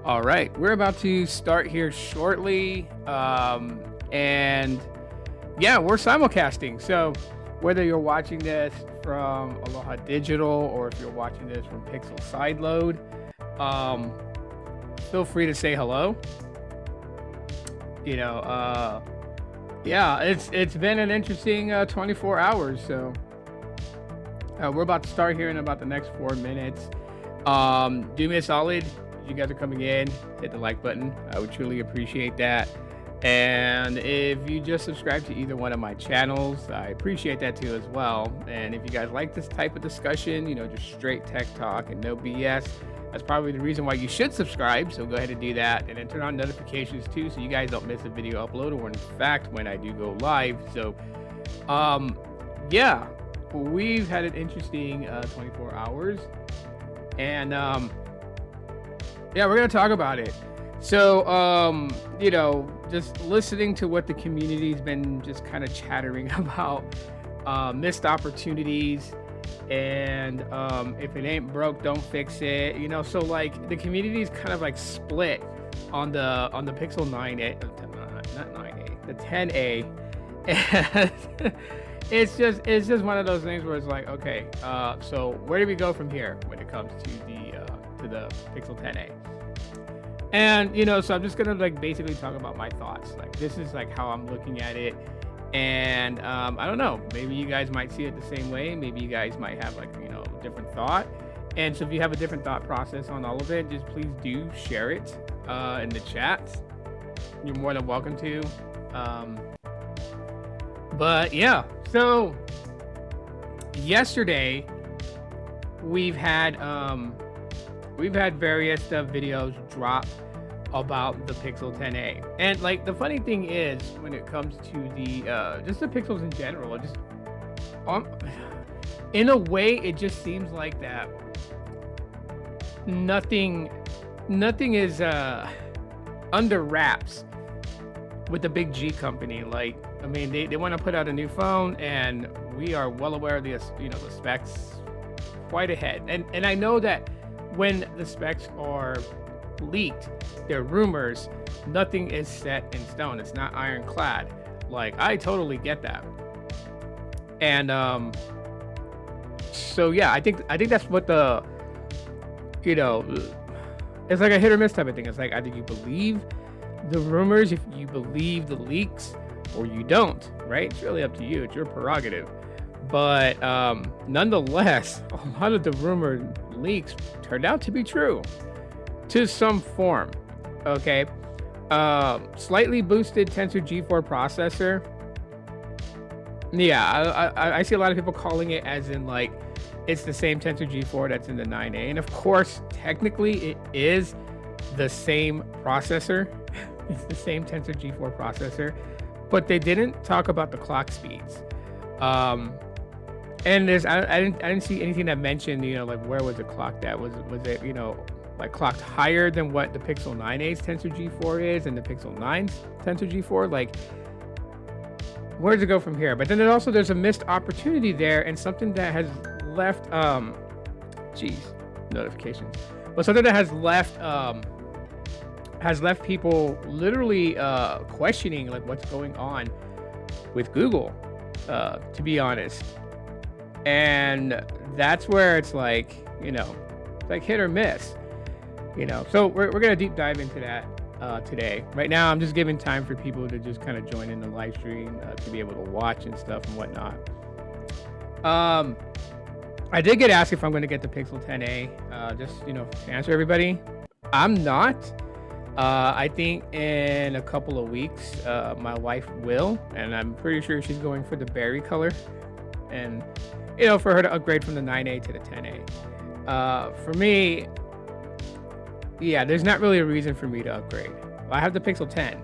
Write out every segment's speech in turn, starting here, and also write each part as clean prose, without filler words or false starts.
All right, we're about to start here shortly. And yeah, we're simulcasting. So whether you're watching this from Aloha Digital or if you're watching this from Pixel Sideload, um, feel free to say hello. Yeah, it's been an interesting 24 hours. So we're about to start here in about the next 4 minutes. Do me a solid. You guys are coming in, hit the like button. I would truly appreciate that. And if you just subscribe to either one of my channels, I appreciate that too as well. And if you guys like this type of discussion, just straight tech talk and no BS, that's probably the reason why you should subscribe. So go ahead and do that, and then turn on notifications too, so you guys don't miss a video upload, or in fact when I do go live. So yeah, we've had an interesting 24 hours, and yeah, we're gonna talk about it. So, just listening to what the community's been just kind of chattering about, missed opportunities, and if it ain't broke, don't fix it. So like the community's kind of like split on the Pixel 9a, not 9a, the 10a, and it's just one of those things where it's like, okay, so where do we go from here when it comes to the Pixel 10a? And so I'm just gonna like basically talk about my thoughts. Like, this is like how I'm looking at it, and I don't know, maybe you guys might see it the same way, maybe you guys might have like a different thought. And so if you have a different thought process on all of it, just please do share it in the chat. You're more than welcome to. But yeah, so yesterday we've had various videos drop about the Pixel 10a, and like the funny thing is, when it comes to the just the Pixels in general, just in a way it just seems like that nothing is under wraps with the big G company. Like, I mean, they want to put out a new phone, and we are well aware of the the specs quite ahead, and I know that when the specs are leaked, they're rumors, nothing is set in stone. It's not ironclad. Like, I totally get that. And so yeah, I think that's what the it's like a hit or miss type of thing. It's like, either you believe the rumors, if you believe the leaks, or you don't, right? It's really up to you. It's your prerogative. But nonetheless, a lot of the rumored leaks turned out to be true to some form. Okay, slightly boosted Tensor G4 processor. Yeah, I see a lot of people calling it as in like it's the same Tensor G4 that's in the 9a, and of course technically it is the same processor. It's the same Tensor G4 processor, but they didn't talk about the clock speeds. And I didn't see anything that mentioned, like where was it clocked at? Was it, like clocked higher than what the Pixel 9a's Tensor G4 is and the Pixel 9's Tensor G4? Like, where does it go from here? But then there's a missed opportunity there, and something that has left, notifications. But something that has left people literally questioning like what's going on with Google, to be honest. And that's where it's like, like hit or miss, so we're gonna deep dive into that today. Right now I'm just giving time for people to just kind of join in the live stream, to be able to watch and stuff and whatnot. I did get asked if I'm going to get the Pixel 10a. Just to answer everybody, I'm not. I think in a couple of weeks my wife will, and I'm pretty sure she's going for the berry color, and for her to upgrade from the 9a to the 10a. For me, yeah, there's not really a reason for me to upgrade. I have the Pixel 10,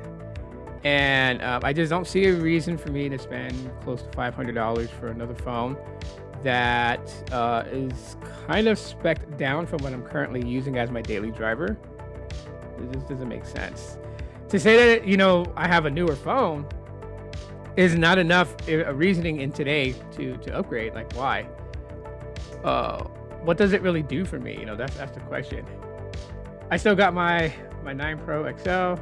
and I just don't see a reason for me to spend close to $500 for another phone that is kind of spec'd down from what I'm currently using as my daily driver. It just doesn't make sense. To say that, I have a newer phone is not enough reasoning in today to upgrade. Like, why? What does it really do for me? That's the question. I still got my my 9 Pro XL.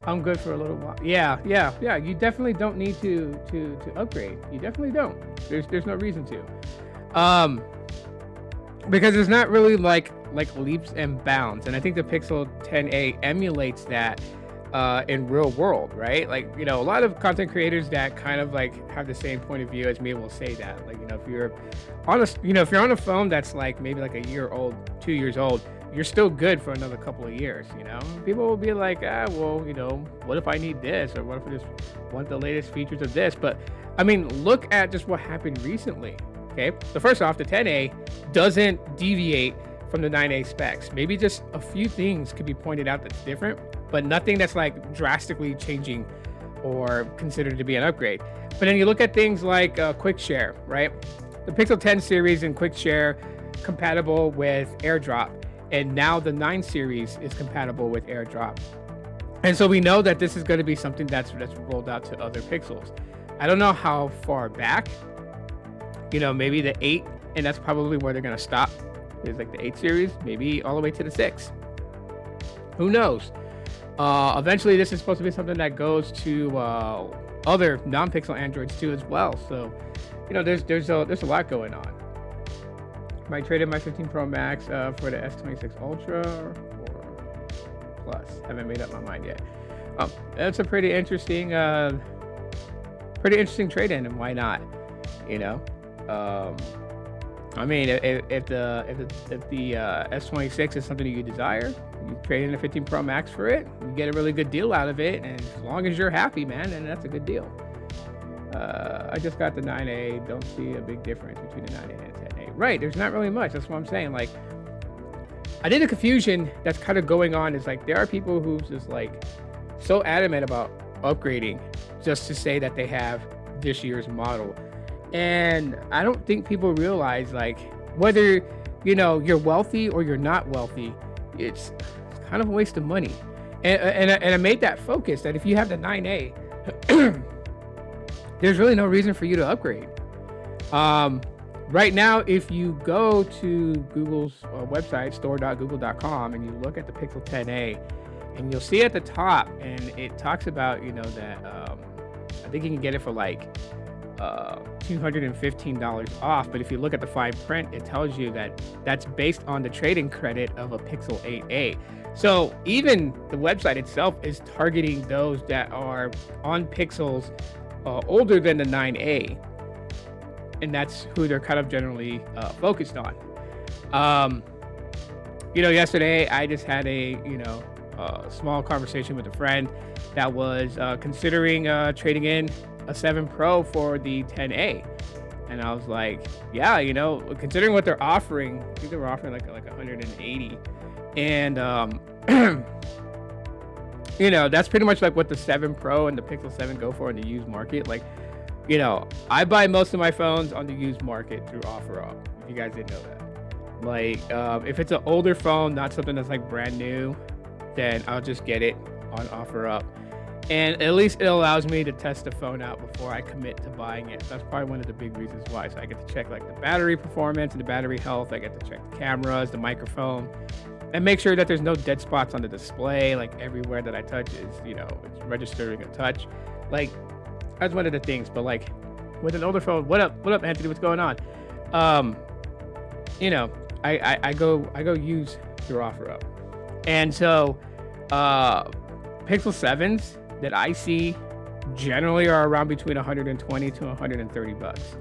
I'm good for a little while. Yeah. You definitely don't need to upgrade. You definitely don't. There's no reason to. Because it's not really like leaps and bounds, and I think the Pixel 10a emulates that in real world, right? Like, you know, a lot of content creators that kind of like have the same point of view as me will say that, like, you know, if you're on a phone that's like maybe like a year old, 2 years old, you're still good for another couple of years. You know, people will be like, well, you know, what if I need this, or what if I just want the latest features of this? But I mean, look at just what happened recently. Okay, so first off, the 10a doesn't deviate from the 9a specs. Maybe just a few things could be pointed out that's different, but nothing that's like drastically changing or considered to be an upgrade. But then you look at things like quick share, right? The Pixel 10 series and quick share compatible with AirDrop, and now the 9 series is compatible with AirDrop. And so we know that this is going to be something that's rolled out to other Pixels. I don't know how far back, you know, maybe the 8, and that's probably where they're going to stop. Is like the 8 series, maybe all the way to the 6. Who knows? Eventually, this is supposed to be something that goes to other non-Pixel Androids too as well. So, you know, there's a lot going on. Might trade in my 15 Pro Max for the S26 Ultra or Plus. Haven't made up my mind yet. That's a pretty interesting trade-in, and why not? You know. I mean, if the S26 is something you desire, you trade in a 15 Pro Max for it, you get a really good deal out of it, and as long as you're happy, man, then that's a good deal. I just got the 9A, don't see a big difference between the 9A and 10A. Right, there's not really much, that's what I'm saying. Like, I think the confusion that's kind of going on is like, there are people who's just like so adamant about upgrading just to say that they have this year's model. And I don't think people realize, like, whether, you know, you're wealthy or you're not wealthy, it's kind of a waste of money. And I made that focus that if you have the 9A, there's really no reason for you to upgrade. Right now, if you go to Google's website, store.google.com, and you look at the Pixel 10a, and you'll see at the top, and it talks about, you know, that I think you can get it for like $215 off, but if you look at the fine print, it tells you that that's based on the trading credit of a Pixel 8a. So even the website itself is targeting those that are on Pixels older than the 9a, and that's who they're kind of generally focused on. You know, yesterday I just had a small conversation with a friend that was considering trading in a 7 Pro for the 10a, and I was like, yeah, you know, considering what they're offering, I think they were offering like 180, and you know, that's pretty much like what the 7 Pro and the Pixel 7 go for in the used market. Like, you know, I buy most of my phones on the used market through OfferUp, if you guys didn't know that. Like, if it's an older phone, not something that's like brand new, then I'll just get it on OfferUp. And at least it allows me to test the phone out before I commit to buying it. So that's probably one of the big reasons why. So I get to check like the battery performance and the battery health. I get to check the cameras, the microphone, and make sure that there's no dead spots on the display. Like everywhere that I touch is, you know, it's registering a touch. Like, that's one of the things. But like with an older phone, what up, Anthony? What's going on? You know, I go use through OfferUp, and so Pixel 7s that I see generally are around between 120 to 130 bucks,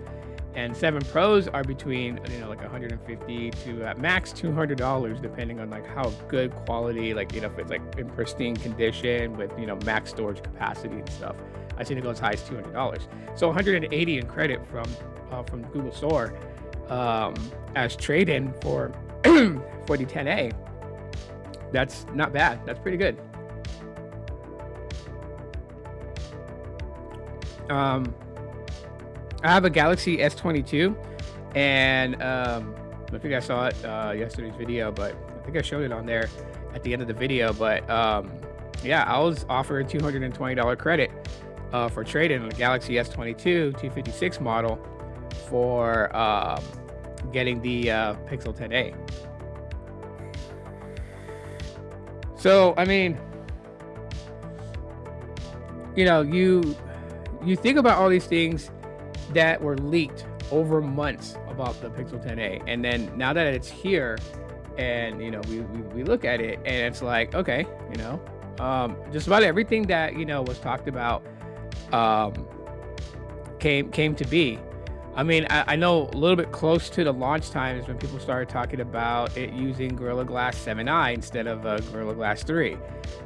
and 7 Pros are between, you know, like 150 to at max $200, depending on like how good quality, like, you know, if it's like in pristine condition with, you know, max storage capacity and stuff. I've seen it go as high as $200. So 180 in credit from Google Store as trade-in for for the 10a. That's not bad. That's pretty good. I have a Galaxy S22, and I think I saw it yesterday's video, but I think I showed it on there at the end of the video. But yeah, I was offered $220 credit for trade-in on the Galaxy S22 256 model for getting the Pixel 10a. So I mean, you think about all these things that were leaked over months about the Pixel 10a, and then now that it's here, and we look at it, and it's like, okay, just about everything that was talked about came to be. I mean, I know a little bit close to the launch times when people started talking about it using Gorilla Glass 7i instead of Gorilla Glass 3.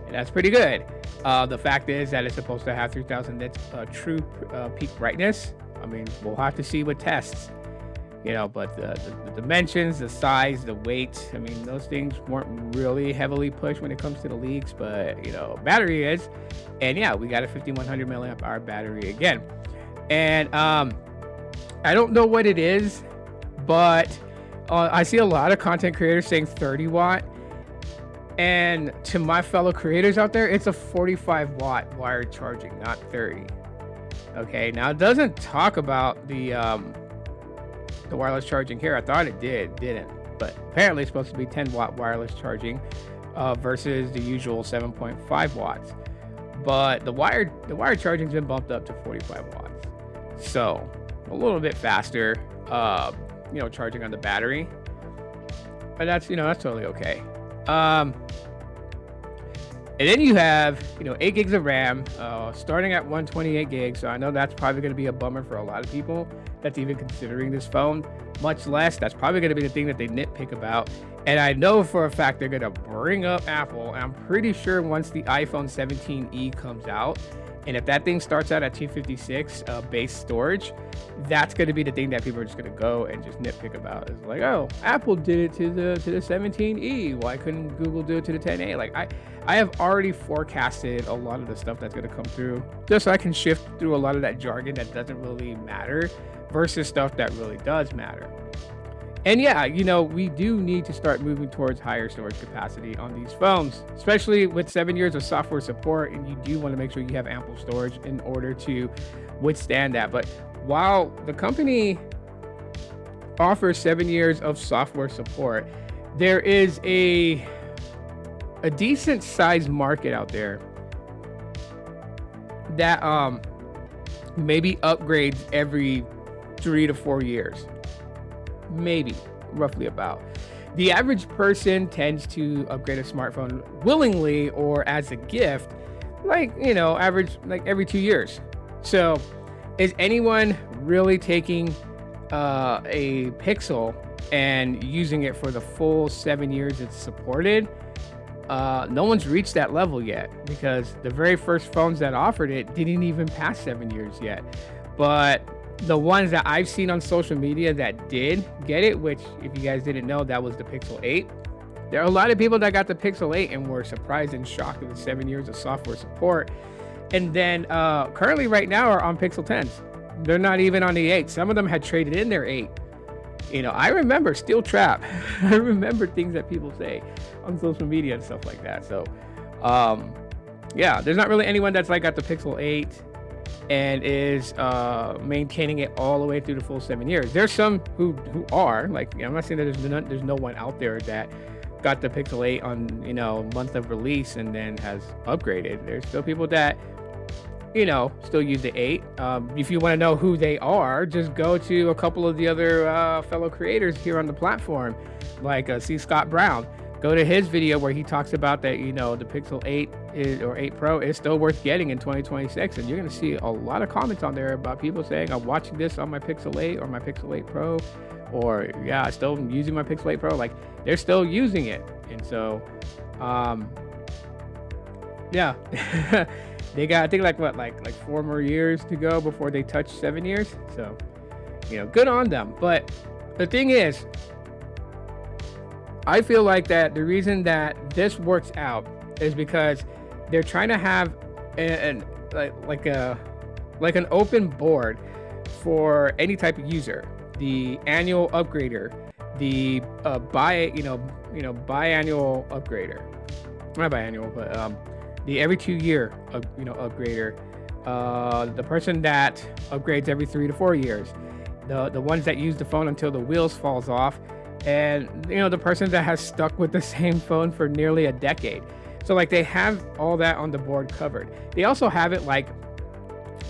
And that's pretty good. The fact is that it's supposed to have 3000 nits true peak brightness. I mean, we'll have to see with tests. But the dimensions, the size, the weight, I mean, those things weren't really heavily pushed when it comes to the leaks, but, battery is. And yeah, we got a 5100 milliamp hour battery again. And I don't know what it is, but I see a lot of content creators saying 30 watt. And to my fellow creators out there, it's a 45 watt wired charging, not 30. Okay, now it doesn't talk about the wireless charging here. I thought it didn't, but apparently it's supposed to be 10 watt wireless charging versus the usual 7.5 watts. But the wired charging's been bumped up to 45 watts, so a little bit faster, charging on the battery. But that's totally okay. And then you have 8 gigs of RAM, starting at 128 gigs. So I know that's probably going to be a bummer for a lot of people that's even considering this phone. Much less, that's probably going to be the thing that they nitpick about. And I know for a fact they're going to bring up Apple. I'm pretty sure once the iPhone 17e comes out, and if that thing starts out at 256 base storage, that's going to be the thing that people are just going to go and just nitpick about. It's like, oh, Apple did it to the 17e. Why couldn't Google do it to the 10a? Like, I have already forecasted a lot of the stuff that's going to come through, just so I can shift through a lot of that jargon that doesn't really matter versus stuff that really does matter. And yeah, we do need to start moving towards higher storage capacity on these phones, especially with 7 years of software support. And you do want to make sure you have ample storage in order to withstand that. But while the company offers 7 years of software support, there is a decent sized market out there that maybe upgrades every 3 to 4 years. Maybe, roughly about. The average person tends to upgrade a smartphone willingly or as a gift, average like every 2 years. So is anyone really taking a Pixel and using it for the full 7 years it's supported? No one's reached that level yet, because the very first phones that offered it didn't even pass 7 years yet. But the ones that I've seen on social media that did get it, which if you guys didn't know, that was the Pixel 8. There are a lot of people that got the Pixel 8 and were surprised and shocked at the 7 years of software support. And then currently right now are on Pixel 10s. They're not even on the 8. Some of them had traded in their 8. I remember Steel Trap. I remember things that people say on social media and stuff like that. So yeah, there's not really anyone that's got the Pixel 8 and is maintaining it all the way through the full 7 years. There's some who are I'm not saying that there's no one out there that got the Pixel 8 on month of release and then has upgraded. There's still people that still use the 8. If you want to know who they are, just go to a couple of the other fellow creators here on the platform, like C. Scott Brown. Go to his video where he talks about that, the Pixel 8 or 8 Pro is still worth getting in 2026. And you're going to see a lot of comments on there about people saying, I'm watching this on my Pixel 8 or my Pixel 8 Pro, or yeah, I still am using my Pixel 8 Pro. They're still using it. And so, yeah, they got, I think like 4 more years to go before they touch 7 years. So, good on them. But the thing is, I feel like that the reason that this works out is because they're trying to have an open board for any type of user. The annual upgrader, the biannual upgrader, not biannual, but the every 2 year upgrader, the person that upgrades every 3 to 4 years, the ones that use the phone until the wheels falls off, and the person that has stuck with the same phone for nearly a decade. So like they have all that on the board covered. They also have it like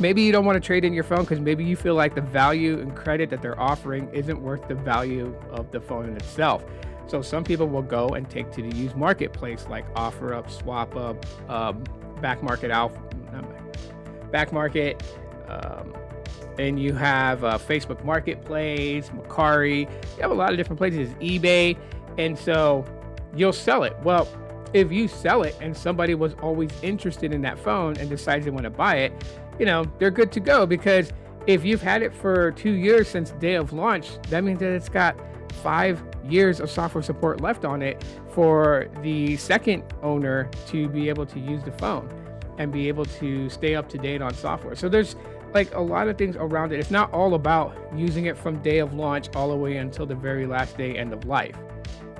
maybe you don't want to trade in your phone because maybe you feel like the value and credit that they're offering isn't worth the value of the phone in itself. So some people will go and take to the used marketplace like OfferUp, SwapUp, Back Market Alpha, Back Market, and you have Facebook Marketplace, Mercari. You have a lot of different places, eBay, and so you'll sell it. Well, if you sell it and somebody was always interested in that phone and decides they want to buy it, you know, they're good to go, because if you've had it for 2 years since day of launch, that means that it's got 5 years of software support left on it for the second owner to be able to use the phone and be able to stay up to date on software. So there's like a lot of things around it. It's not all about using it from day of launch all the way until the very last day end of life.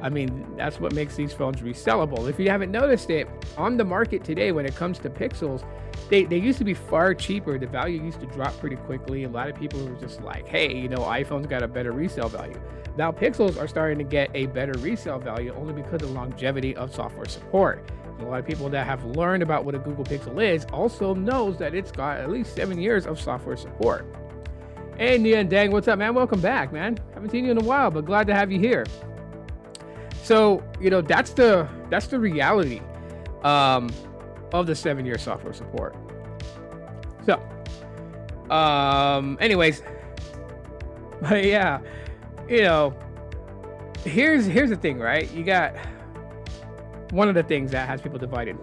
I mean, that's what makes these phones resellable. If you haven't noticed it, on the market today, when it comes to Pixels, they used to be far cheaper. The value used to drop pretty quickly. A lot of people were just like, hey, you know, iPhone's got a better resale value. Now Pixels are starting to get a better resale value only because of the longevity of software support. A lot of people that have learned about what a Google Pixel is also knows that it's got at least 7 years of software support. Hey, Nia and Dang, what's up, man? Welcome back, man. Haven't seen you in a while, but glad to have you here. So, you know, that's the reality of the 7-year software support. So, anyways, but yeah, you know, here's the thing, right? You got one of the things that has people divided.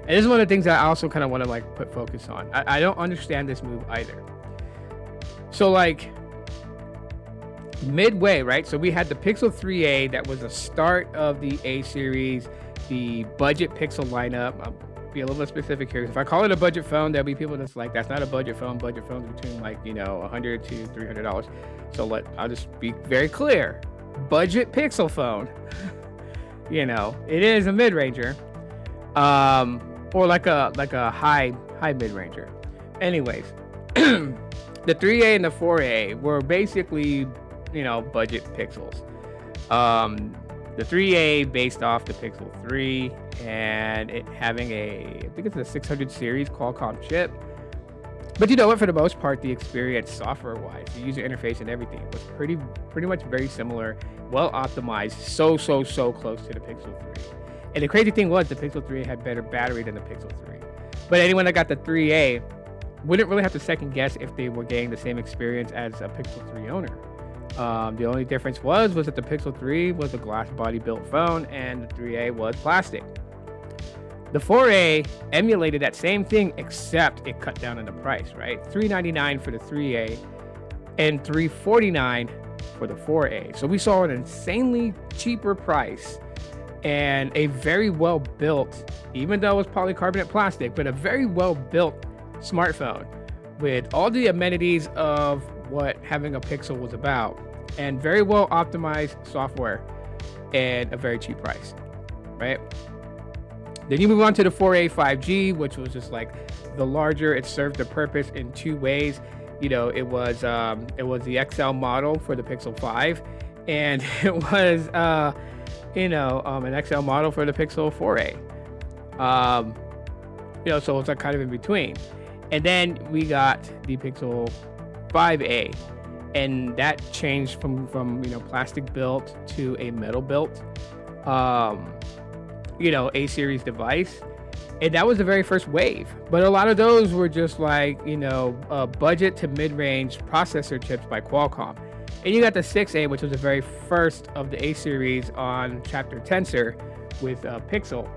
And this is one of the things that I also kind of want to like put focus on. I don't understand this move either. So like midway, right? So we had the Pixel 3a that was the start of the A series, the budget Pixel lineup. I'll be a little bit specific here. If I call it a budget phone, there'll be people that's like, that's not a budget phone. Budget phones between like, you know, $100 to $300. So I'll just be very clear. Budget Pixel phone. You know, it is a mid-ranger, or like a high mid-ranger. Anyways, the 3A and the 4A were basically, you know, budget Pixels. The 3A based off the Pixel 3 and it having I think it's a 600 series Qualcomm chip. But you know what, for the most part, the experience software-wise, the user interface and everything was pretty much very similar, well optimized, so close to the Pixel 3. And the crazy thing was the Pixel 3 had better battery than the Pixel 3. But anyone that got the 3A wouldn't really have to second guess if they were getting the same experience as a Pixel 3 owner. The only difference was that the Pixel 3 was a glass body built phone and the 3A was plastic. The 4A emulated that same thing, except it cut down on the price, right? $399 for the 3A and $349 for the 4A. So we saw an insanely cheaper price and a very well built, even though it was polycarbonate plastic, but a very well built smartphone with all the amenities of what having a Pixel was about and very well optimized software and a very cheap price, right? Then you move on to the 4A 5G, which was just like the larger. It served the purpose in two ways. You know, it was the XL model for the Pixel 5, and it was an XL model for the Pixel 4A. You know, so it's like kind of in between. And then we got the Pixel 5A, and that changed from you know, plastic built to a metal built. You know, A series device, and that was the very first wave. But a lot of those were just like, you know, budget to mid-range processor chips by Qualcomm. And you got the 6A, which was the very first of the A series on chapter Tensor with Pixel.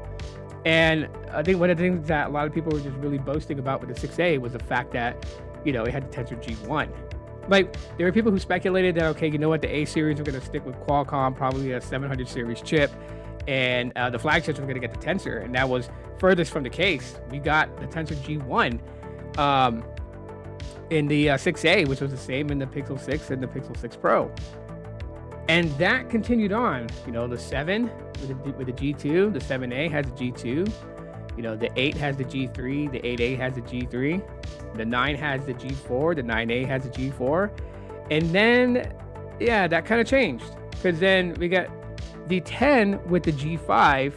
And I think one of the things that a lot of people were just really boasting about with the 6A was the fact that, you know, it had the Tensor G1. Like, there were people who speculated that, okay, you know what, the A series were going to stick with Qualcomm, probably a 700 series chip, and the flagships were going to get the Tensor, and that was furthest from the case. We got the Tensor G1 in the 6A, which was the same in the Pixel 6 and the Pixel 6 Pro. And that continued on. You know, the 7 with the G2, the 7A has the G2. You know, the 8 has the G3, the 8A has the G3, the 9 has the G4, the 9A has the G4. And then, yeah, that kind of changed, because then we got the 10 with the G5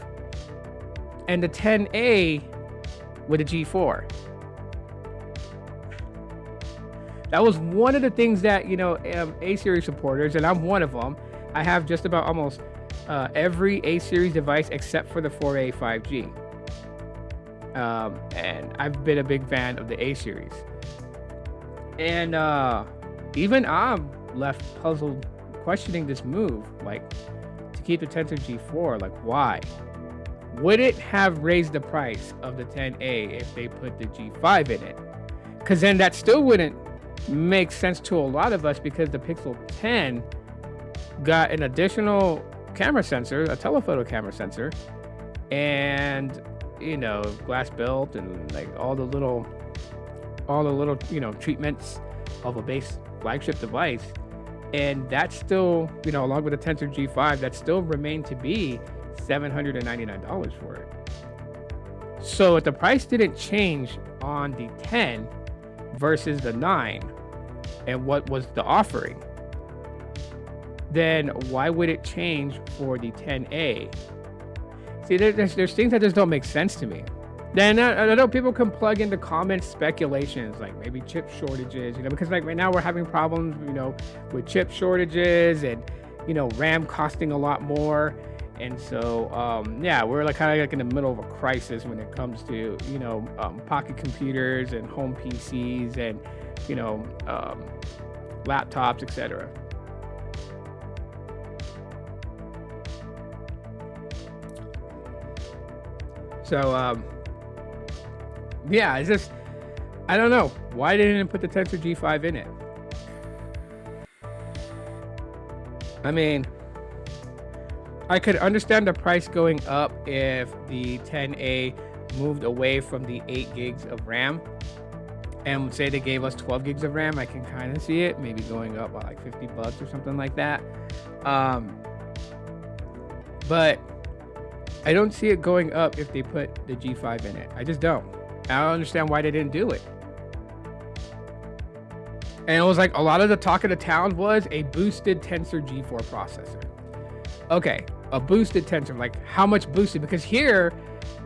and the 10A with a G4. That was one of the things that, A series supporters, and I'm one of them. I have just about almost every A series device except for the 4A 5G. And I've been a big fan of the A series. And even I'm left puzzled questioning this move, like to keep the Tensor G4, like why? Would it have raised the price of the 10A if they put the G5 in it? Because then that still wouldn't make sense to a lot of us, because the Pixel 10 got an additional camera sensor, a telephoto camera sensor, and glass built, and like all the little treatments of a base flagship device. And that's still, along with the Tensor G5, that still remained to be $799 for it. So if the price didn't change on the 10 versus the 9 and what was the offering, then why would it change for the 10A? See, there's things that just don't make sense to me. Then I know people can plug into comments speculations, like maybe chip shortages, because like right now we're having problems, with chip shortages and, RAM costing a lot more. And so, we're like kind of like in the middle of a crisis when it comes to, pocket computers and home PCs and, laptops, etc. So, it's just, I don't know. Why didn't it put the Tensor G5 in it? I mean, I could understand the price going up if the 10A moved away from the 8 gigs of RAM. And say they gave us 12 gigs of RAM, I can kind of see it maybe going up by like $50 or something like that. But I don't see it going up if they put the G5 in it. I just don't. I don't understand why they didn't do it. And it was like a lot of the talk of the town was a boosted Tensor G4 processor. Okay, a boosted Tensor, like how much boosted? Because here,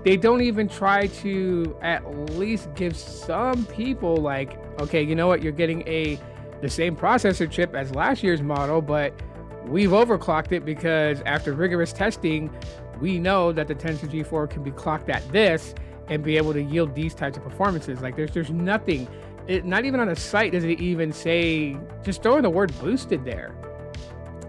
they don't even try to at least give some people like, okay, you know what, you're getting the same processor chip as last year's model, but we've overclocked it because after rigorous testing, we know that the Tensor G4 can be clocked at this and be able to yield these types of performances. Like there's nothing, not even on the site does it even say, just throwing the word boosted there.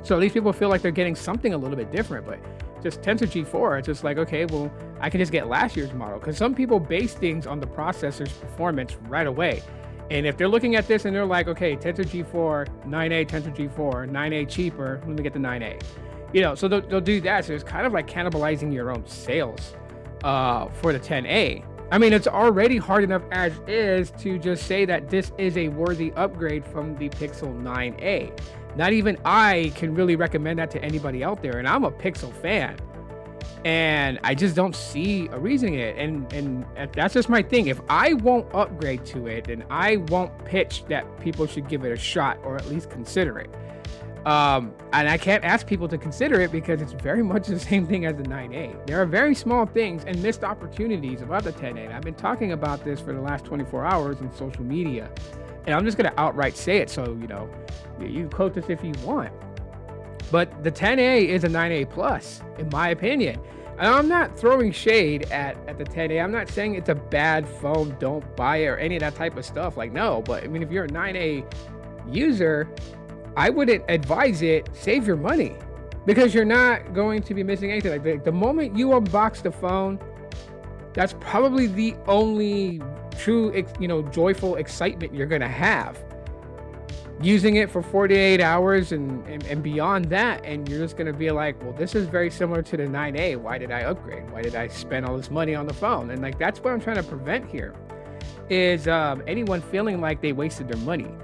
So at least people feel like they're getting something a little bit different, but just Tensor G4, it's just like, okay, well, I can just get last year's model. Because some people base things on the processor's performance right away. And if they're looking at this and they're like, okay, Tensor G4, 9A, Tensor G4, 9A cheaper, let me get the 9A. So they'll do that. So it's kind of like cannibalizing your own sales for the 10A. I mean, it's already hard enough as is to just say that this is a worthy upgrade from the Pixel 9A. Not even I can really recommend that to anybody out there, and I'm a Pixel fan, and I just don't see a reason in it. And that's just my thing. If I won't upgrade to it, then I won't pitch that people should give it a shot or at least consider it. And I can't ask people to consider it because it's very much the same thing as the 9A. There are very small things and missed opportunities about the 10A. And I've been talking about this for the last 24 hours on social media, and I'm just going to outright say it. So, you can quote this if you want, but the 10A is a 9A plus, in my opinion. And I'm not throwing shade at the 10A. I'm not saying it's a bad phone, don't buy it, or any of that type of stuff. Like, no, but I mean, if you're a 9A user, I wouldn't advise it. Save your money, because you're not going to be missing anything. Like the moment you unbox the phone, that's probably the only true, joyful excitement you're going to have. Using it for 48 hours and beyond that, and you're just going to be like, well, this is very similar to the 9A. Why did I upgrade? Why did I spend all this money on the phone? And like, that's what I'm trying to prevent here, is anyone feeling like they wasted their money.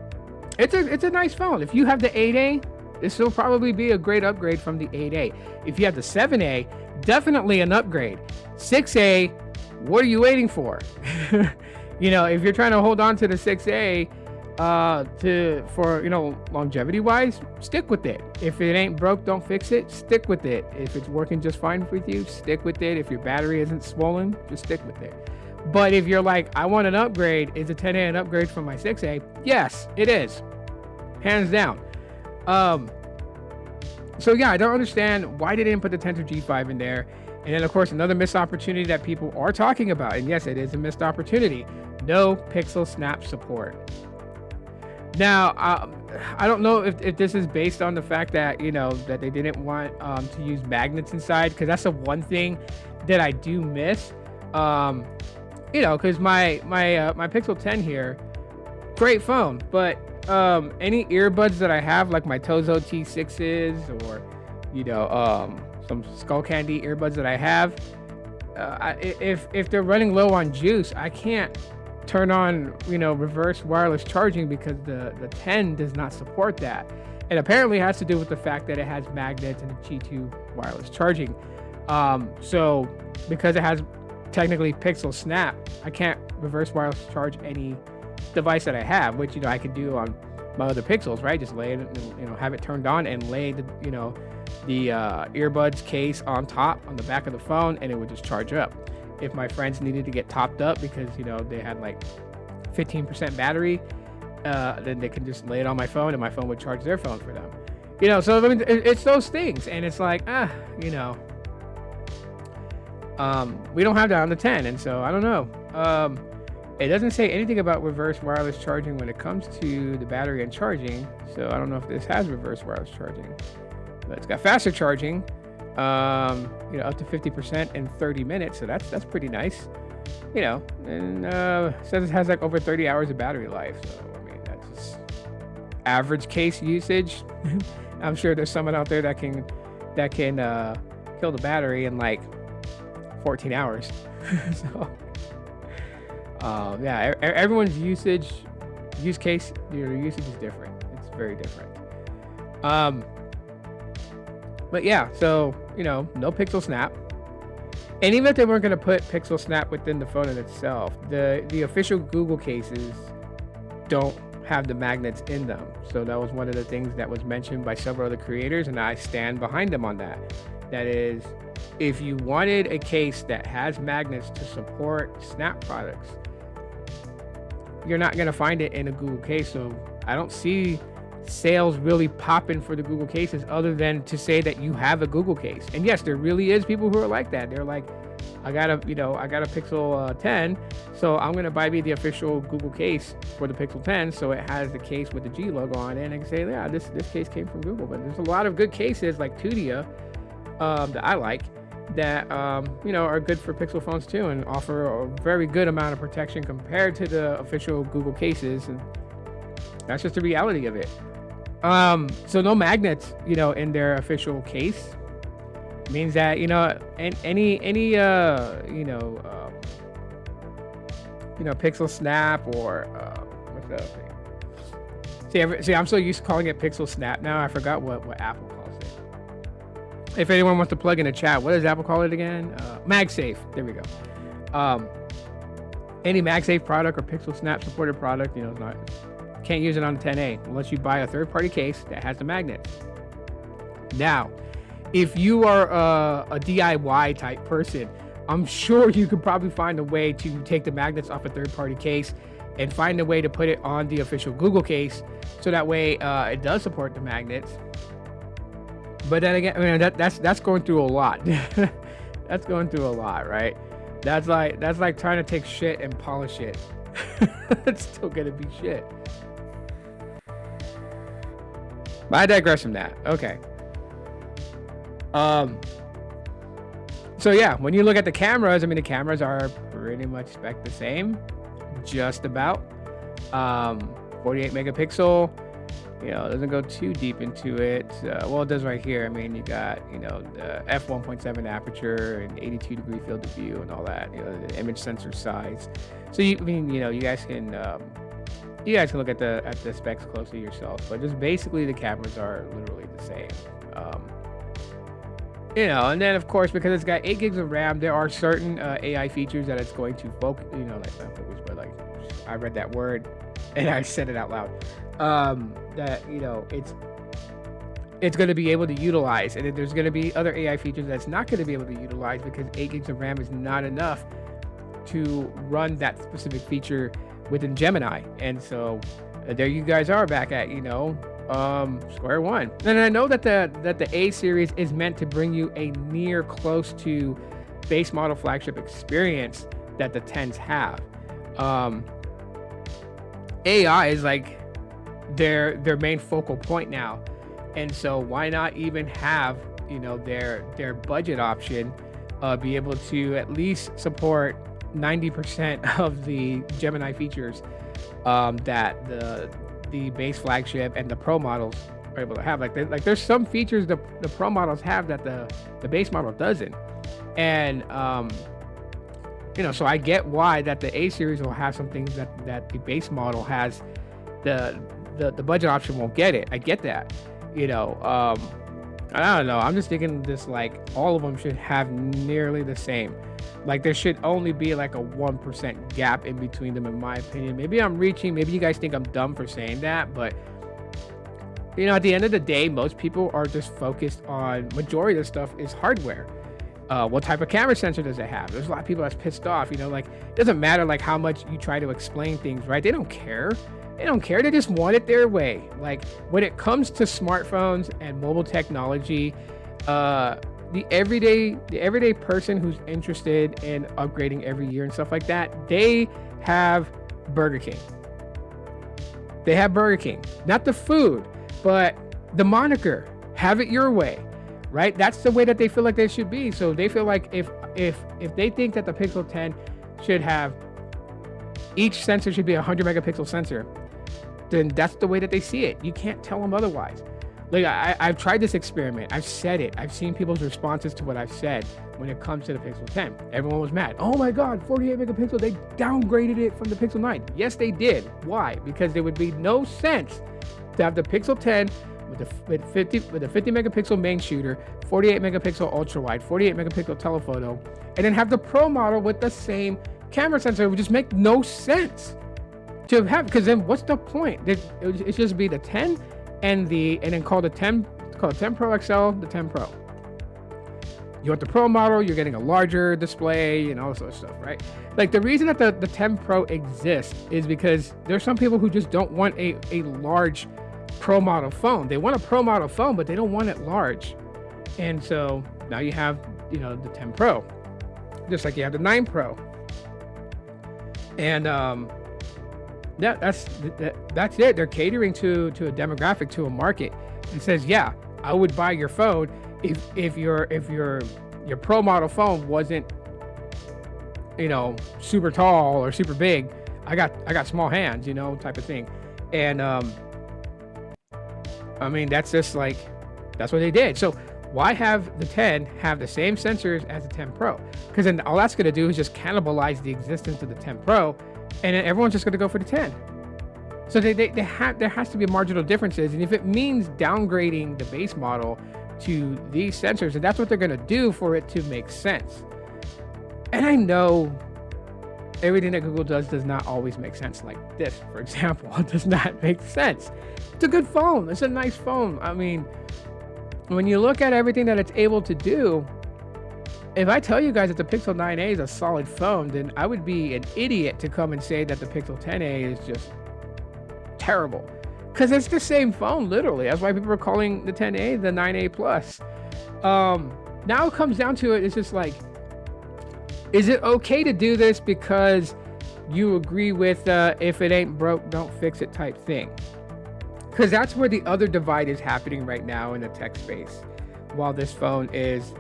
It's a nice phone. If you have the 8A, this will probably be a great upgrade from the 8A. If you have the 7A, definitely an upgrade. 6A, what are you waiting for? If you're trying to hold on to the 6A, for longevity wise, stick with it. If it ain't broke, don't fix it. Stick with it. If it's working just fine with you, stick with it. If your battery isn't swollen, just stick with it. But if you're like, I want an upgrade, is a 10A an upgrade from my 6A? Yes, it is, hands down. So yeah, I don't understand why they didn't put the Tensor G5 in there. And then of course another missed opportunity that people are talking about, and yes, it is a missed opportunity: no pixel snap support. Now, I don't know if this is based on the fact that, that they didn't want to use magnets inside, because that's the one thing that I do miss. Because my Pixel 10 here, great phone, but any earbuds that I have, like my Tozo T6s or, some Skull Candy earbuds that I have, if they're running low on juice, I can't turn on reverse wireless charging because the 10 does not support that. It apparently has to do with the fact that it has magnets and G2 wireless charging. So because it has technically pixel snap, I can't reverse wireless charge any device that I have, which I could do on my other Pixels, right? Just lay it, have it turned on and lay the the earbuds case on top on the back of the phone, and it would just charge up. If my friends needed to get topped up because they had like 15% battery, then they can just lay it on my phone and my phone would charge their phone for them. So I mean, it's those things, and it's like we don't have that on the 10, and so I don't know. It doesn't say anything about reverse wireless charging when it comes to the battery and charging, so I don't know if this has reverse wireless charging. But it's got faster charging, up to 50% in 30 minutes, so that's pretty nice. And says it has like over 30 hours of battery life, so I mean, that's just average case usage. I'm sure there's someone out there that can kill the battery in like 14 hours. So everyone's use case, your usage is different. It's very different. But yeah, so no pixel snap. And even if they weren't going to put pixel snap within the phone in itself, the official Google cases don't have the magnets in them. So that was one of the things that was mentioned by several other creators, and I stand behind them on that. That is, if you wanted a case that has magnets to support Snap products, you're not going to find it in a Google case. So I don't see sales really popping for the Google cases, other than to say that you have a Google case. And yes, there really is people who are like that. They're like, I got a Pixel 10, so I'm gonna buy me the official Google case for the Pixel 10, so it has the case with the G logo on it, and I can say, yeah, this case came from Google. But there's a lot of good cases like Tudia that I like, that are good for Pixel phones too, and offer a very good amount of protection compared to the official Google cases, and that's just the reality of it. So no magnets, in their official case means that, any pixel snap or what's the other thing? See, I'm so used to calling it pixel snap now, I forgot what Apple calls it. If anyone wants to plug in the chat, what does Apple call it again? MagSafe. There we go. Any MagSafe product or pixel snap supported product, can't use it on the 10A unless you buy a third-party case that has the magnets. Now, if you are a DIY type person, I'm sure you could probably find a way to take the magnets off a third-party case and find a way to put it on the official Google case, so that way it does support the magnets. But then again, I mean, that's going through a lot. That's going through a lot, right? That's like trying to take shit and polish it. It's still gonna be shit. But I digress from that. Okay. So yeah, when you look at the cameras, I mean, the cameras are pretty much spec the same, just about. 48 megapixel. It doesn't go too deep into it. Well, it does right here. I mean, you got, the f1.7 aperture and 82 degree field of view and all that, the image sensor size. So you guys can look at the specs closely yourself, but just basically the cameras are literally the same. And then of course, because it's got 8 gigs of RAM, there are certain AI features that it's going to focus, not focus, but like, I read that word, and I said it out loud, that, it's going to be able to utilize, and then there's going to be other AI features that's not going to be able to utilize because 8 gigs of RAM is not enough to run that specific feature within Gemini. And so there you guys are back at, square one. And I know that the A series is meant to bring you a near close to base model flagship experience that the 10s have. AI is like their main focal point now. And so why not even have, their budget option be able to at least support 90% of the Gemini features that the base flagship and the Pro models are able to have. Like there's some features the Pro models have that the base model doesn't. And so I get why that the A series will have some things that the base model has. The budget option won't get it. I get that. I don't know. I'm just thinking this, like, all of them should have nearly the same. Like, there should only be like a 1% gap in between them, in my opinion. Maybe I'm reaching. Maybe you guys think I'm dumb for saying that, but at the end of the day, most people are just focused on majority of the stuff is hardware. What type of camera sensor does it have? There's a lot of people that's pissed off. Like, it doesn't matter like how much you try to explain things, right? They don't care. They don't care. They just want it their way. Like, when it comes to smartphones and mobile technology, the everyday person who's interested in upgrading every year and stuff like that, they have Burger King. They have Burger King. Not the food, but the moniker. Have it your way, right? That's the way that they feel like they should be. So they feel like if they think that the Pixel 10 should have, each sensor should be a 100 megapixel sensor, then that's the way that they see it. You can't tell them otherwise. Like, I've tried this experiment. I've said it. I've seen people's responses to what I've said when it comes to the Pixel 10. Everyone was mad. Oh my God, 48 megapixel. They downgraded it from the Pixel 9. Yes, they did. Why? Because there would be no sense to have the Pixel 10 with a 50 megapixel main shooter, 48 megapixel ultra wide, 48 megapixel telephoto, and then have the Pro model with the same camera sensor. It would just make no sense to have, because then what's the point? It just be the 10 and then call the 10 Pro XL, the 10 Pro. You want the Pro model, you're getting a larger display and all this sort of stuff, right? Like, the reason that the 10 Pro exists is because there's some people who just don't want a large Pro model phone. They want a Pro model phone, but they don't want it large. And so now you have, the 10 Pro, just like you have the 9 Pro. And that's it. They're catering to a demographic, to a market, and says, yeah, I would buy your phone if your Pro model phone wasn't, super tall or super big. I got small hands, type of thing. And that's just like, that's what they did. So why have the 10 have the same sensors as the 10 Pro? Because then all that's going to do is just cannibalize the existence of the 10 Pro, and then everyone's just going to go for the 10. So there has to be marginal differences, and if it means downgrading the base model to these sensors, and that's what they're going to do for it to make sense. And I know everything that Google does not always make sense. Like this, for example, it does not make sense. It's a good phone. It's a nice phone. I mean, when you look at everything that it's able to do, if I tell you guys that the Pixel 9a is a solid phone, then I would be an idiot to come and say that the Pixel 10a is just terrible. Because it's the same phone, literally. That's why people are calling the 10a the 9a Plus. Now it comes down to it, it's just like, is it okay to do this because you agree with if it ain't broke, don't fix it type thing? Because that's where the other divide is happening right now in the tech space. While this phone is,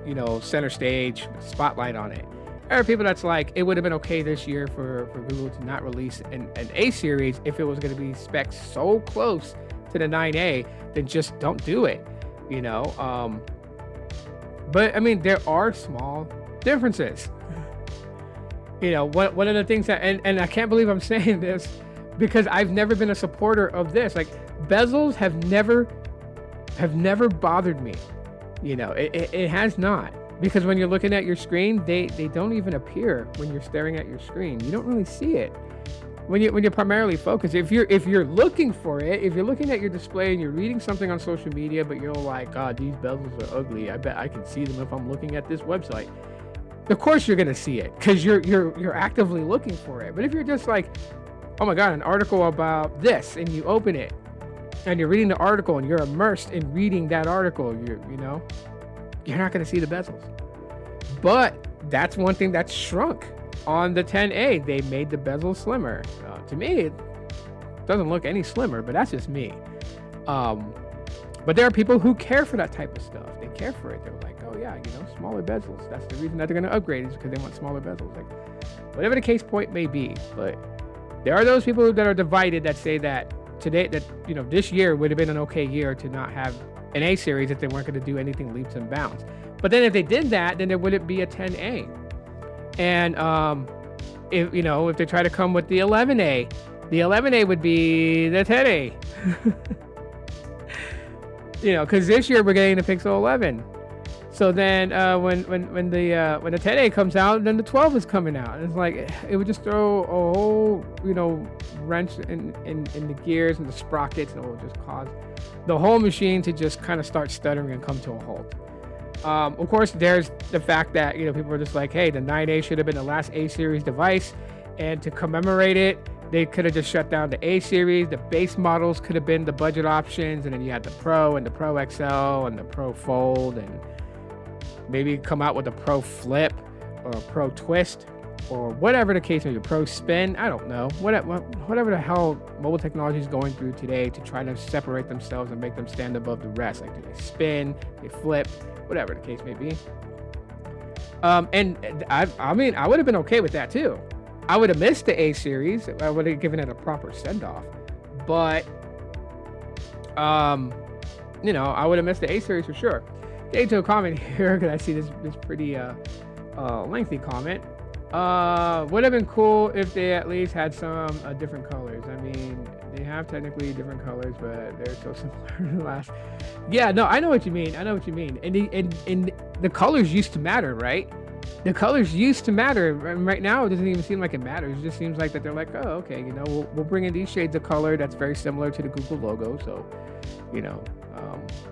center stage, spotlight on it. There are people that's like, it would have been okay this year for Google to not release an A series if it was going to be specced so close to the 9A, then just don't do it, But I mean, there are small differences. One of the things that, and I can't believe I'm saying this because I've never been a supporter of this. Like, bezels have never bothered me. It has not. Because when you're looking at your screen, they don't even appear when you're staring at your screen. You don't really see it. when you're primarily focused. If you're looking for it, if you're looking at your display and you're reading something on social media, but you're like, God, these bezels are ugly. I bet I can see them if I'm looking at this website. Of course you're gonna see it because you're actively looking for it. But if you're just like, oh my God, an article about this, and you open it and you're reading the article and you're immersed in reading that article, you're not gonna see the bezels. But that's one thing that's shrunk on the 10A. They made the bezel slimmer. To me, it doesn't look any slimmer, but that's just me. But there are people who care for that type of stuff. They care for it. They're like, oh yeah, smaller bezels. That's the reason that they're going to upgrade, is because they want smaller bezels. Like, whatever the case point may be. But there are those people that are divided that say that today, that this year would have been an okay year to not have an A series if they weren't going to do anything leaps and bounds. But then if they did that, then there wouldn't be a 10A. And if they try to come with the 11A, the 11A would be the 10A. Because this year we're getting the Pixel 11. So then when the 10A comes out, then the 12 is coming out. And it's like, it would just throw a whole wrench in the gears and the sprockets, and it will just cause the whole machine to just kind of start stuttering and come to a halt. Of course, there's the fact that people are just like, hey, the 9A should have been the last A series device, and to commemorate it, they could have just shut down the A series. The base models could have been the budget options, and then you had the Pro and the Pro XL and the Pro Fold, and maybe come out with a Pro Flip or a Pro Twist or whatever the case may be, Pro Spin. I don't know, whatever the hell mobile technology is going through today to try to separate themselves and make them stand above the rest. Like, do they spin, they flip, whatever the case may be. And I mean, I would have been okay with that too. I would have missed the A series. I would have given it a proper send-off. But, I would have missed the A series for sure. Getting to a comment here, because I see this pretty lengthy comment. Would have been cool if they at least had some different colors. I mean, they have technically different colors, but they're so similar to the last. Yeah, no, I know what you mean. And the colors used to matter, right? The colors used to matter. Right now, it doesn't even seem like it matters. It just seems like that they're like, oh, okay, we'll bring in these shades of color that's very similar to the Google logo. So,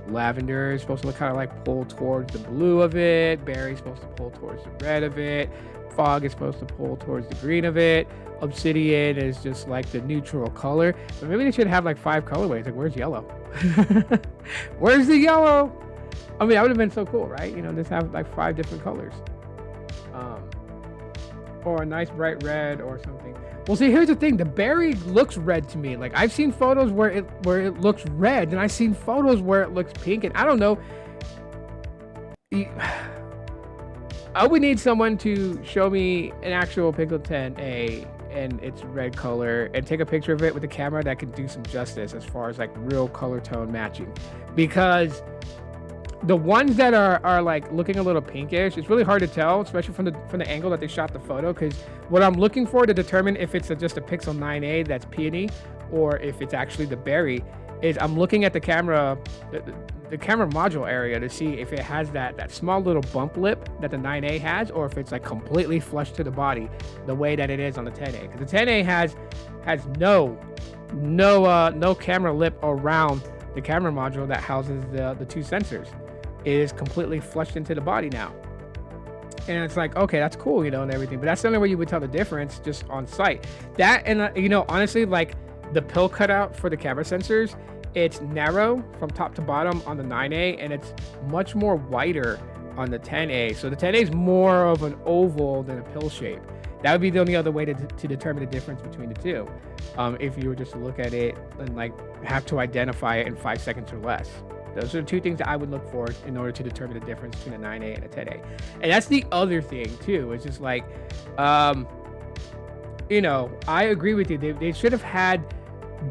lavender is supposed to kind of like pull towards the blue of it. Berry's supposed to pull towards the red of it. Fog is supposed to pull towards the green of it. Obsidian is just like the neutral color. But maybe they should have like 5 colorways. Like, where's yellow? Where's the yellow? I mean, that would have been so cool, right? Just have like 5 different colors. Or a nice bright red or something. Well, see, here's the thing. The berry looks red to me. Like, I've seen photos where it looks red, and I've seen photos where it looks pink, and I don't know. I would need someone to show me an actual Pixel 10A and its red color and take a picture of it with a camera that can do some justice as far as like real color tone matching. Because the ones that are like looking a little pinkish, it's really hard to tell, especially from the angle that they shot the photo. Because what I'm looking for to determine if it's just a Pixel 9A that's peony or if it's actually the berry is I'm looking at the camera, the camera module area to see if it has that small little bump lip that the 9A has, or if it's like completely flush to the body the way that it is on the 10A. Because the 10A has no camera lip around the camera module that houses the 2 sensors. It is completely flushed into the body now. And it's like, okay, that's cool, and everything. But that's the only way you would tell the difference just on site. That, and honestly, like the pill cutout for the camera sensors, it's narrow from top to bottom on the 9A, and it's much more wider on the 10A. So the 10A is more of an oval than a pill shape. That would be the only other way to determine the difference between the two. If you were just to look at it and like have to identify it in 5 seconds or less. Those are the 2 things that I would look for in order to determine the difference between a 9A and a 10A. And that's the other thing too. It's just like, I agree with you. They should have had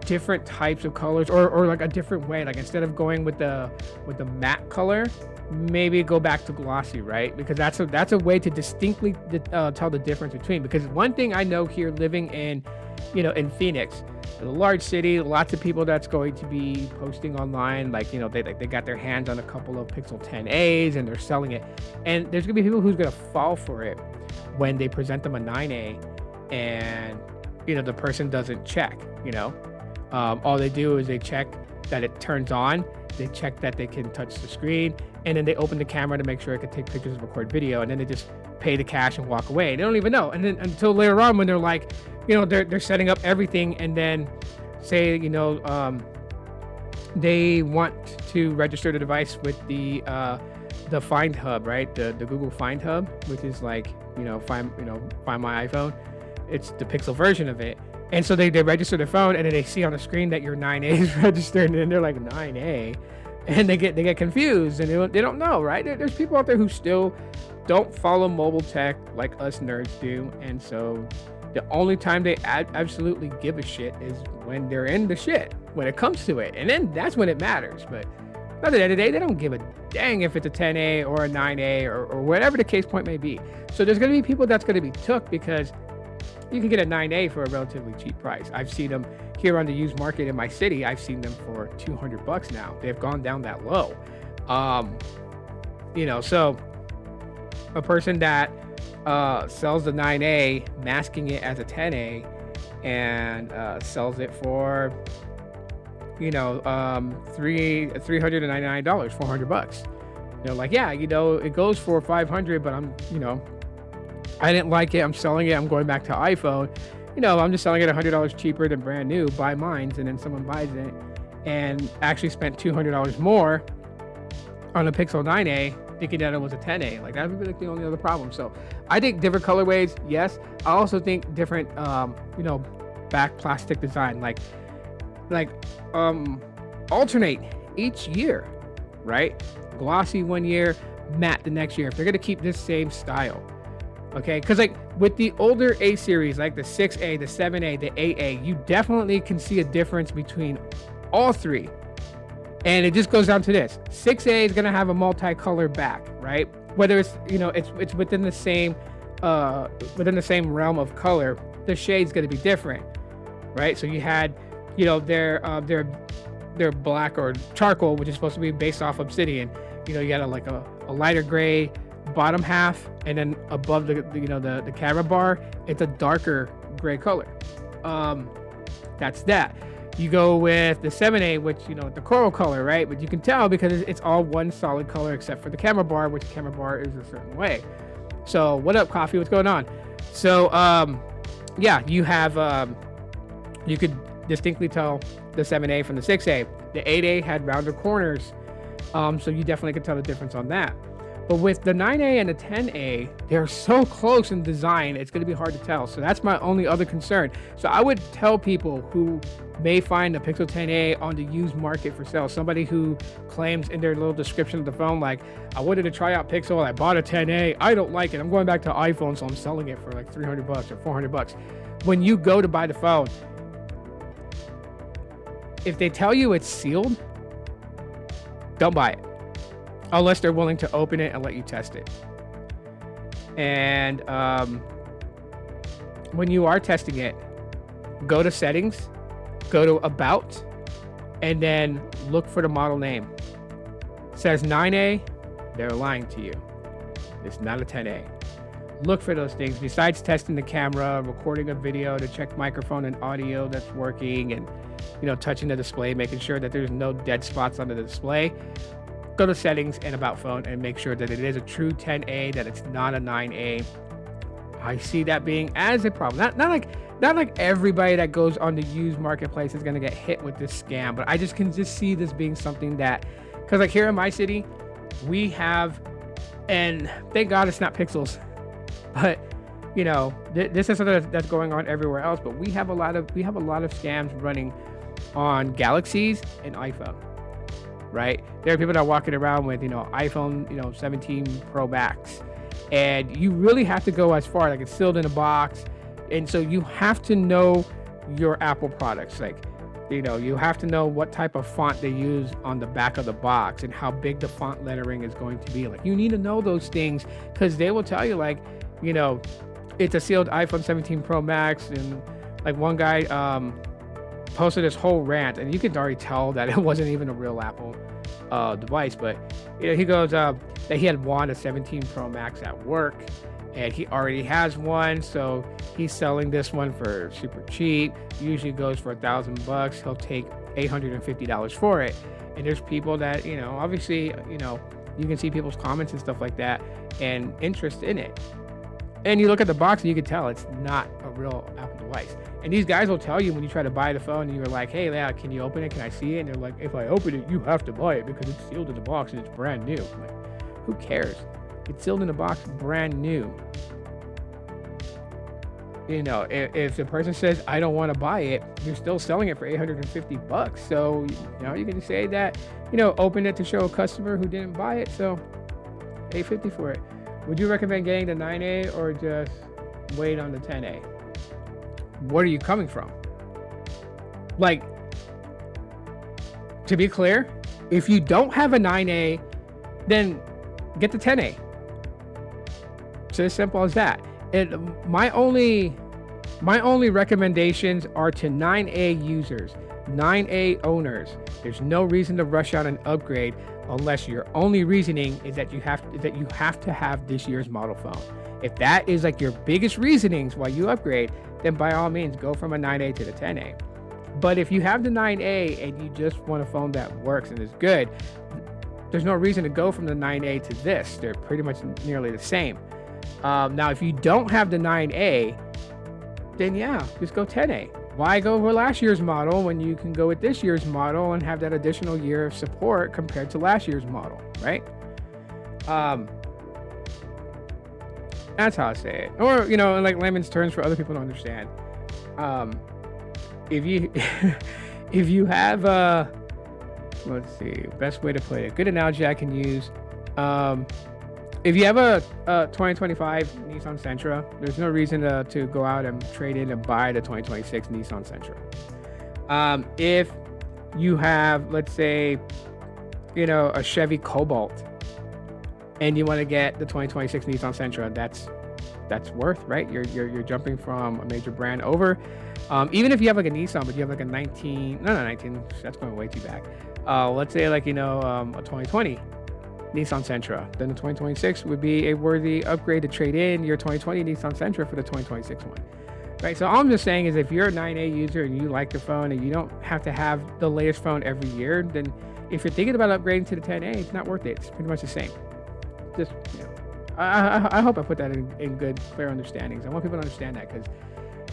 different types of colors or like a different way. Like instead of going with the matte color, maybe go back to glossy, right? Because that's a way to distinctly tell the difference between. Because one thing I know here living in Phoenix, a large city, lots of people that's going to be posting online, like they got their hands on a couple of Pixel 10As and they're selling it, and there's gonna be people who's gonna fall for it when they present them a 9A and the person doesn't check. All they do is they check that it turns on, they check that they can touch the screen, and then they open the camera to make sure it can take pictures and record video, and then they just pay the cash and walk away. They don't even know. And then until later on when they're like, they're setting up everything, and then say, they want to register the device with the Find Hub, right? The Google Find Hub, which is like, find my iPhone. It's the Pixel version of it. And so they register their phone, and then they see on the screen that your 9A is registered, and then they're like, 9A, and they get confused, and they don't know, right? There's people out there who still don't follow mobile tech like us nerds do, and so the only time they absolutely give a shit is when they're in the shit, when it comes to it, and then that's when it matters. But at the end of the day, they don't give a dang if it's a 10A or a 9A or whatever the case point may be. So there's going to be people that's going to be took because you can get a 9A for a relatively cheap price. I've seen them here on the used market in my city. I've seen them for $200 now. They've gone down that low. So a person that sells the 9A, masking it as a 10A, and sells it for $399, $400. It goes for $500, but I didn't like it. I'm selling it. I'm going back to iPhone. I'm just selling it $100 cheaper than brand new. Buy mine, and then someone buys it and actually spent $200 more on a Pixel 9A, thinking that it was a 10A. Like, that would be like the only other problem. So I think different colorways, yes. I also think different, back plastic design, like alternate each year, right? Glossy one year, matte the next year. If they're gonna keep this same style. Okay, because like with the older A series, like the 6A, the 7A, the 8A, you definitely can see a difference between all three. And it just goes down to this. 6A is going to have a multicolor back, right? Whether it's, it's within the same realm of color, the shade's going to be different, right? So you had, their black or charcoal, which is supposed to be based off obsidian. You got a lighter gray bottom half, and then above the camera bar, it's a darker gray color. That's that. You go with the 7A, which the coral color, right? But you can tell because it's all one solid color except for the camera bar, which the camera bar is a certain way. So what up, Coffee? What's going on? So you have you could distinctly tell the 7A from the 6A. The 8A had rounder corners, so you definitely could tell the difference on that. But with the 9A and the 10A, they're so close in design, it's going to be hard to tell. So that's my only other concern. So I would tell people who may find the Pixel 10A on the used market for sale, somebody who claims in their little description of the phone, like, I wanted to try out Pixel, I bought a 10A, I don't like it, I'm going back to iPhone, so I'm selling it for like $300 or $400. When you go to buy the phone, if they tell you it's sealed, don't buy it. Unless they're willing to open it and let you test it. And when you are testing it, go to settings, go to about, and then look for the model name. It says 9A, they're lying to you. It's not a 10A. Look for those things. Besides testing the camera, recording a video to check microphone and audio that's working, and touching the display, making sure that there's no dead spots on the display. Go to settings and about phone and make sure that it is a true 10A, that it's not a 9A. I see that being as a problem. Not like everybody that goes on the used marketplace is going to get hit with this scam, but I can see this being something that, because like here in my city, we have, and thank God it's not Pixels, but this is something that's going on everywhere else, but we have a lot of scams running on Galaxies and iPhone. Right? There are people that are walking around with, iPhone, 17 Pro Max, and you really have to go as far, like it's sealed in a box. And so you have to know your Apple products. Like, you have to know what type of font they use on the back of the box and how big the font lettering is going to be. Like, you need to know those things because they will tell you, like, it's a sealed iPhone 17 Pro Max. And like one guy, posted this whole rant, and you could already tell that it wasn't even a real Apple device, but he goes that he had won a 17 Pro Max at work, and he already has one, so he's selling this one for super cheap. Usually goes for $1,000. He'll take $850 for it. And there's people that, obviously, you can see people's comments and stuff like that and interest in it. And you look at the box and you can tell it's not a real Apple device. And these guys will tell you when you try to buy the phone and you're like, hey, Leah, can you open it? Can I see it? And they're like, if I open it, you have to buy it because it's sealed in the box and it's brand new. I'm like, who cares? It's sealed in the box, brand new. If the person says, I don't want to buy it, you're still selling it for $850. So, you can say that, open it to show a customer who didn't buy it. So $850 for it. Would you recommend getting the 9A or just wait on the 10A? What are you coming from? Like, to be clear, if you don't have a 9A, then get the 10A. It's as simple as that. My only recommendations are to 9A users, 9A owners. There's no reason to rush out and upgrade unless your only reasoning is that you have to have this year's model phone. If that is like your biggest reasonings why you upgrade, then by all means go from a 9A to the 10A. But if you have the 9A and you just want a phone that works and is good, there's no reason to go from the 9A to this. They're pretty much nearly the same. Now, if you don't have the 9A, then yeah, just go 10A. Why go for last year's model when you can go with this year's model and have that additional year of support compared to last year's model, right? That's how I say it. Or, in like layman's terms for other people to understand. If you if you have let's see, best way to play it. Good analogy I can use. If you have a 2025 Nissan Sentra, there's no reason to go out and trade in and buy the 2026 Nissan Sentra. If you have, let's say, a Chevy Cobalt, and you want to get the 2026 Nissan Sentra, that's worth, right? You're jumping from a major brand over. Even if you have like a Nissan, but you have like a 19, that's going way too back. Let's say like, a 2020 Nissan Sentra, then the 2026 would be a worthy upgrade to trade in your 2020 Nissan Sentra for the 2026 one, right? So all I'm just saying is if you're a 9A user and you like the phone and you don't have to have the latest phone every year, then if you're thinking about upgrading to the 10A, it's not worth it. It's pretty much the same. Just, I hope I put that in good, clear understandings. I want people to understand that because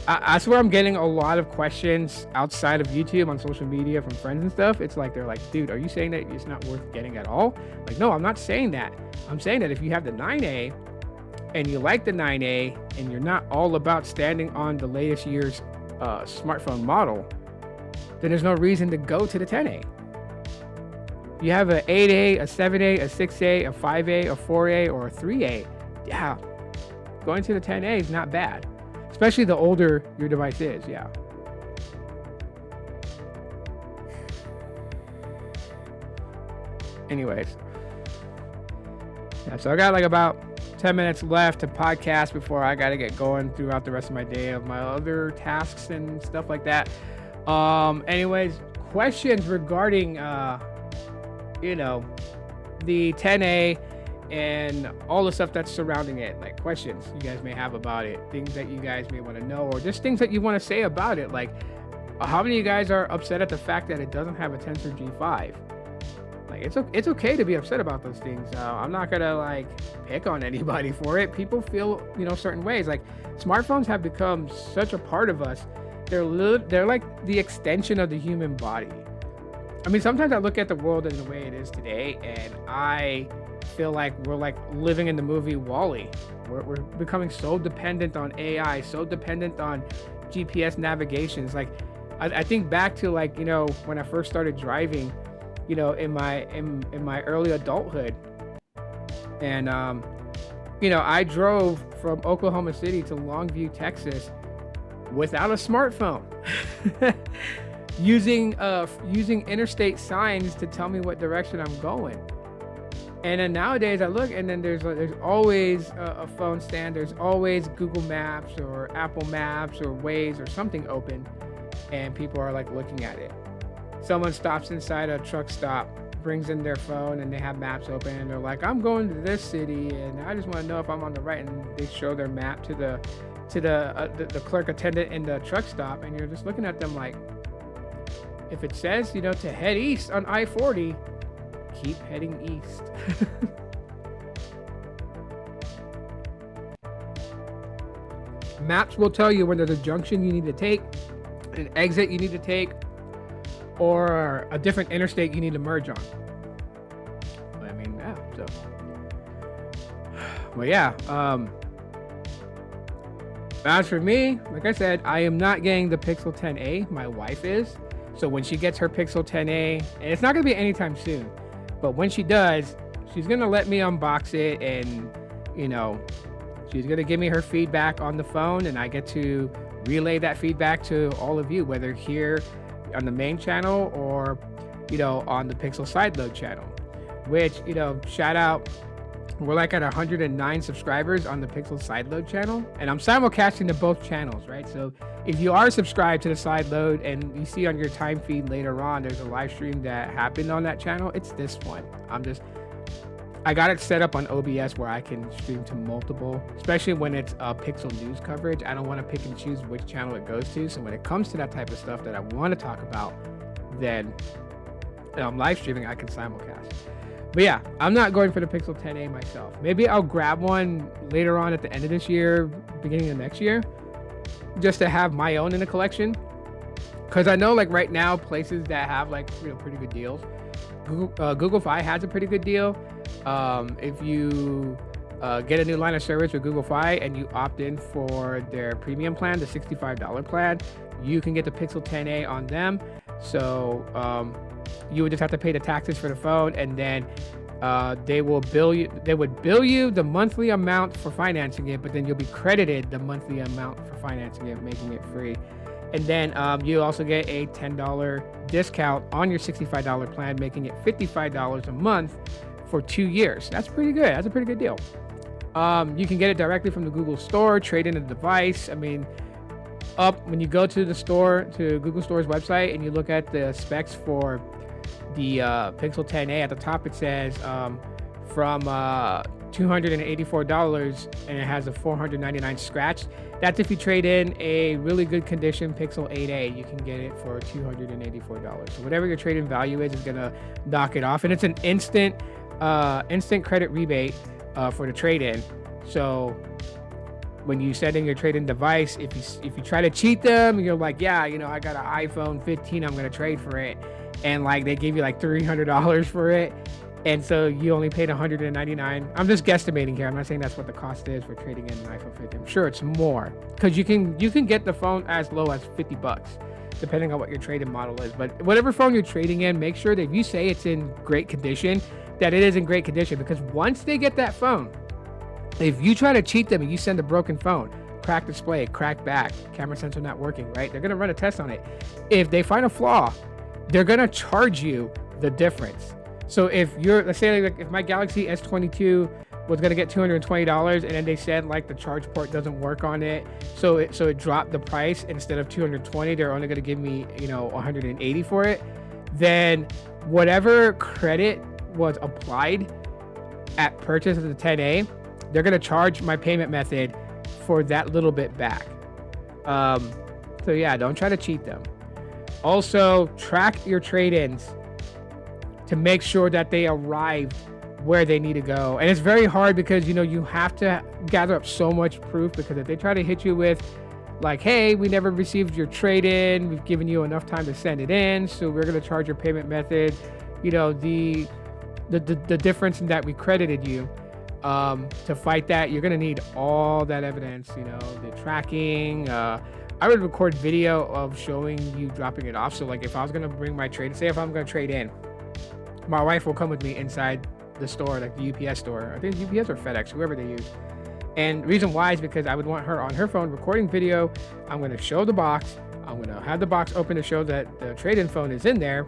I swear I'm getting a lot of questions outside of YouTube on social media from friends and stuff. It's like, they're like, dude, are you saying that it's not worth getting at all? Like, no, I'm not saying that. I'm saying that if you have the 9A and you like the 9A and you're not all about standing on the latest year's smartphone model, then there's no reason to go to the 10A. You have an 8A, a 7A, a 6A, a 5A, a 4A, or a 3A. Yeah, going to the 10A is not bad. Especially the older your device is, yeah. Anyways. Yeah, so I got like about 10 minutes left to podcast before I got to get going throughout the rest of my day of my other tasks and stuff like that. Anyways, questions regarding, the 10A and all the stuff that's surrounding it, like questions you guys may have about it, things that you guys may want to know, or just things that you want to say about it. Like, how many of you guys are upset at the fact that it doesn't have a Tensor G5? Like, it's okay to be upset about those things. I'm not gonna like pick on anybody for it. People feel certain ways. Like, smartphones have become such a part of us. They're like the extension of the human body. I mean, sometimes I look at the world in the way it is today, and I feel like we're like living in the movie WALL-E. We're becoming so dependent on AI, so dependent on GPS navigations. Like, I think back to like, when I first started driving, in my early adulthood, and I drove from Oklahoma City to Longview, Texas, without a smartphone. using interstate signs to tell me what direction I'm going. And then nowadays I look, and then there's always a phone stand. There's always Google Maps or Apple Maps or Waze or something open, and people are like looking at it. Someone stops inside a truck stop, brings in their phone and they have maps open and they're like, I'm going to this city and I just want to know if I'm on the right, and they show their map to the clerk attendant in the truck stop, and you're just looking at them like, if it says, you know, to head east on I-40, keep heading east. Maps will tell you when there's a junction you need to take, an exit you need to take, or a different interstate you need to merge on. I mean, yeah, so. Well, yeah. As for me, like I said, I am not getting the Pixel 10a. My wife is. So when she gets her Pixel 10a, and it's not going to be anytime soon, but when she does, she's going to let me unbox it, and, you know, she's going to give me her feedback on the phone, and I get to relay that feedback to all of you, whether here on the main channel or, you know, on the Pixel Sideload channel, which, you know, shout out. We're like at 109 subscribers on the Pixel Sideload channel, and I'm simulcasting to both channels, right? So if you are subscribed to the Sideload and you see on your time feed later on, there's a live stream that happened on that channel, it's this one. I got it set up on OBS where I can stream to multiple, especially when it's Pixel news coverage. I don't want to pick and choose which channel it goes to. So when it comes to that type of stuff that I want to talk about, then live streaming, I can simulcast. But yeah, I'm not going for the Pixel 10a myself. Maybe I'll grab one later on at the end of this year, beginning of next year, just to have my own in the collection. Because I know, like, right now, places that have, like, you know, pretty good deals. Google Fi has a pretty good deal. If you get a new line of service with Google Fi and you opt in for their premium plan, the $65 plan, you can get the Pixel 10a on them. So you would just have to pay the taxes for the phone, and then they would bill you the monthly amount for financing it, but then you'll be credited the monthly amount for financing it, making it free. And then you also get a $10 discount on your $65 plan, making it $55 a month for 2 years. That's pretty good. That's a pretty good deal. You can get it directly from the Google Store, trade in a device. I mean, when you go to the store, to Google Store's website, and you look at the specs for the Pixel 10a, at the top it says from $284, and it has a $499 scratch. That's if you trade in a really good condition Pixel 8a, you can get it for $284. So whatever your trade-in value is gonna knock it off, and it's an instant credit rebate for the trade-in. So when you send in your trade-in device, if you try to cheat them, you're like, yeah, you know, I got an iPhone 15, I'm gonna trade for it, and like they give you like $300 for it, and so you only paid $199. I'm just guesstimating here. I'm not saying that's what the cost is for trading in an iPhone 15. I'm sure it's more, because you can get the phone as low as $50, depending on what your trade-in model is. But whatever phone you're trading in, make sure that if you say it's in great condition, that it is in great condition, because once they get that phone, if you try to cheat them and you send a broken phone, cracked display, cracked back, camera sensor not working, right? They're gonna run a test on it. If they find a flaw, they're gonna charge you the difference. So if you're, let's say, like, if my Galaxy S22 was gonna get $220, and then they said like the charge port doesn't work on it, so it dropped the price. Instead of $220, they're only gonna give me, you know, $180 for it. Then whatever credit was applied at purchase of the 10a, they're gonna charge my payment method for that little bit back. So yeah, don't try to cheat them. Also, track your trade-ins to make sure that they arrive where they need to go. And it's very hard because, you know, you have to gather up so much proof, because if they try to hit you with like, hey, we never received your trade-in, we've given you enough time to send it in, so we're gonna charge your payment method, you know, the difference in that we credited you. To fight that, you're gonna need all that evidence, you know, the tracking. I would record video of showing you dropping it off. So like if I was gonna bring my trade, say if I'm gonna trade in, my wife will come with me inside the store, like the UPS store. I think it's UPS or FedEx, whoever they use. And the reason why is because I would want her on her phone recording video. I'm gonna show the box. I'm gonna have the box open to show that the trade-in phone is in there.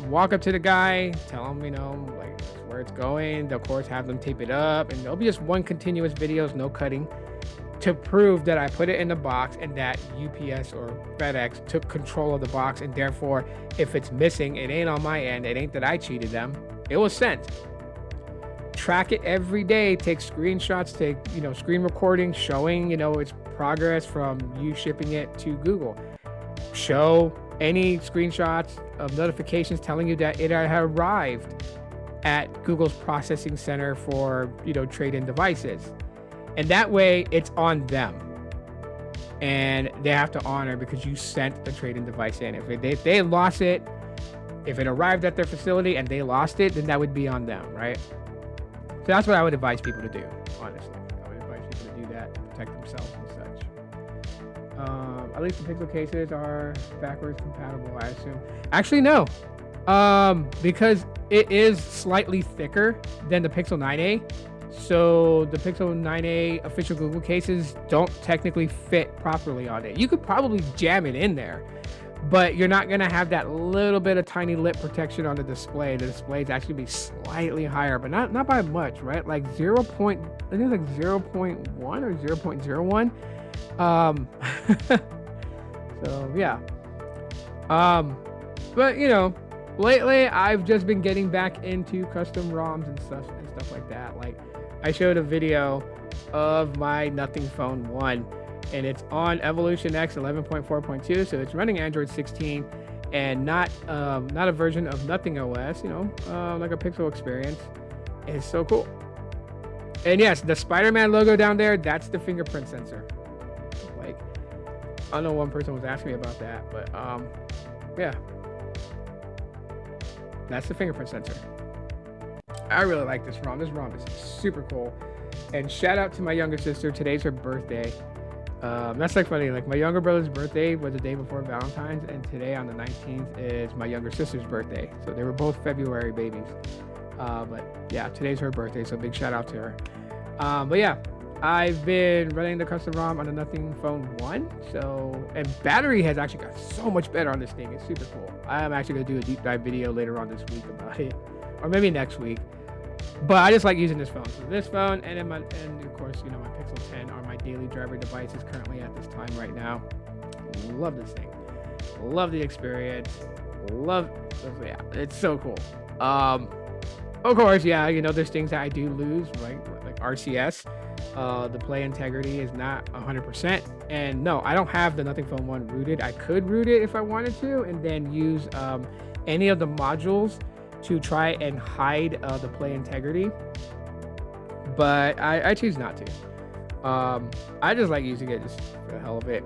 Walk up to the guy, tell him, you know, like where it's going. They'll, of course, have them tape it up, and there'll be just one continuous videos, no cutting, to prove that I put it in the box and that UPS or FedEx took control of the box, and therefore, if it's missing, it ain't on my end. It ain't that I cheated them. It was sent. Track it every day. Take screenshots. Take screen recordings showing its progress from you shipping it to Google. Show any screenshots of notifications telling you that it had arrived at Google's processing center for trade-in devices, and that way it's on them, and they have to honor because you sent the trade-in device in. If they lost it, if it arrived at their facility and they lost it, then that would be on them, right? So that's what I would advise people to do. Honestly, I would advise people to do that to protect themselves and such. At least the Pixel cases are backwards compatible, I assume. Actually, no. Because it is slightly thicker than the Pixel 9a. So the Pixel 9a official Google cases don't technically fit properly on it. You could probably jam it in there, but you're not going to have that little bit of tiny lip protection on the display. The display is actually be slightly higher, but not by much, right? Like I think it's like 0.1 or 0.01. So yeah. But lately I've just been getting back into custom ROMs and stuff like that. Like I showed a video of my Nothing Phone 1, and it's on Evolution X 11.4.2, so it's running Android 16 and not a version of Nothing OS, like a Pixel experience. It's so cool. And yes, the Spider-Man logo down there, that's the fingerprint sensor. Like, I know one person was asking me about that, but yeah. That's the fingerprint sensor. I really like this ROM. This ROM is super cool. And shout out to my younger sister. Today's her birthday. That's like funny. Like my younger brother's birthday was the day before Valentine's, and today on the 19th is my younger sister's birthday. So they were both February babies. But yeah, today's her birthday, so big shout out to her. But yeah, I've been running the custom ROM on the Nothing Phone 1. And battery has actually got so much better on this thing. It's super cool. I'm actually gonna do a deep dive video later on this week about it, or maybe next week. But I just like using this phone. So this phone and of course my Pixel 10 are my daily driver devices currently at this time right now. Love this thing. Love the experience. Yeah, it's so cool. Of course, yeah, there's things that I do lose, right? Like RCS. The play integrity is not 100%. And no, I don't have the Nothing Phone 1 rooted. I could root it if I wanted to, and then use any of the modules to try and hide the play integrity. But I choose not to. I just like using it just for the hell of it.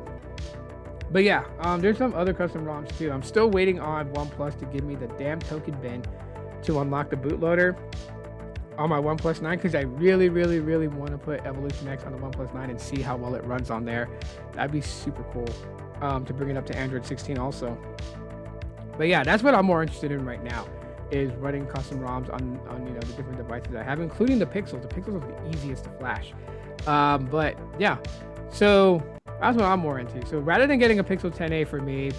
But yeah, there's some other custom ROMs too. I'm still waiting on OnePlus to give me the damn token bin to unlock the bootloader on my OnePlus 9, because I really want to put Evolution X on the OnePlus 9 and see how well it runs on there. That'd be super cool to bring it up to Android 16 also. But yeah, that's what I'm more interested in right now, is running custom ROMs on the different devices I have, including the Pixels. The Pixels are the easiest to flash. But yeah, so that's what I'm more into. So rather than getting a Pixel 10a for me,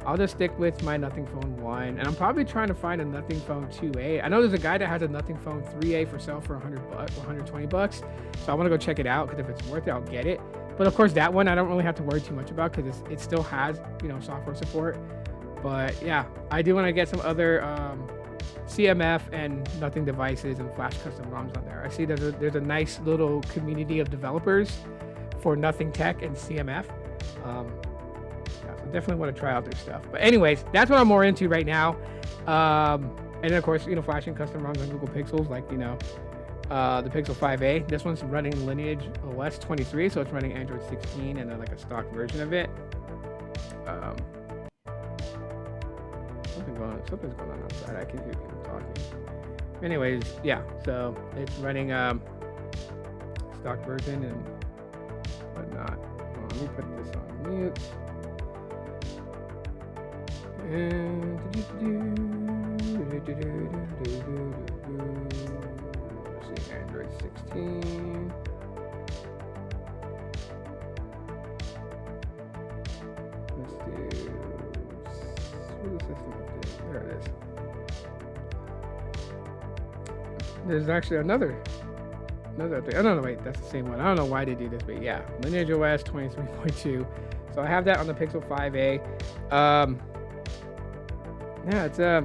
I'll just stick with my Nothing Phone 1, and I'm probably trying to find a Nothing Phone 2a. I know there's a guy that has a Nothing Phone 3a for sale for $100, $120. So I want to go check it out, because if it's worth it, I'll get it. But of course, that one I don't really have to worry too much about, because it still has software support. But yeah, I do want to get some other CMF and Nothing devices and flash custom ROMs on there. I see there's a nice little community of developers for Nothing Tech and CMF. So definitely want to try out their stuff. But anyways, that's what I'm more into right now. And then of course, flashing custom ROMs on Google Pixels, like the Pixel 5a. This one's running Lineage OS 23, so it's running Android 16 and then like a stock version of it. Something's going on outside. I can hear people talking. Anyways, yeah, so it's running stock version and whatnot. Let me put this on mute. And let's see, Android 16. Let's do the system update. There it is. There's actually another update. Oh no, wait, that's the same one. I don't know why they do this, but yeah, Lineage OS 23.2. So I have that on the Pixel 5a. Yeah,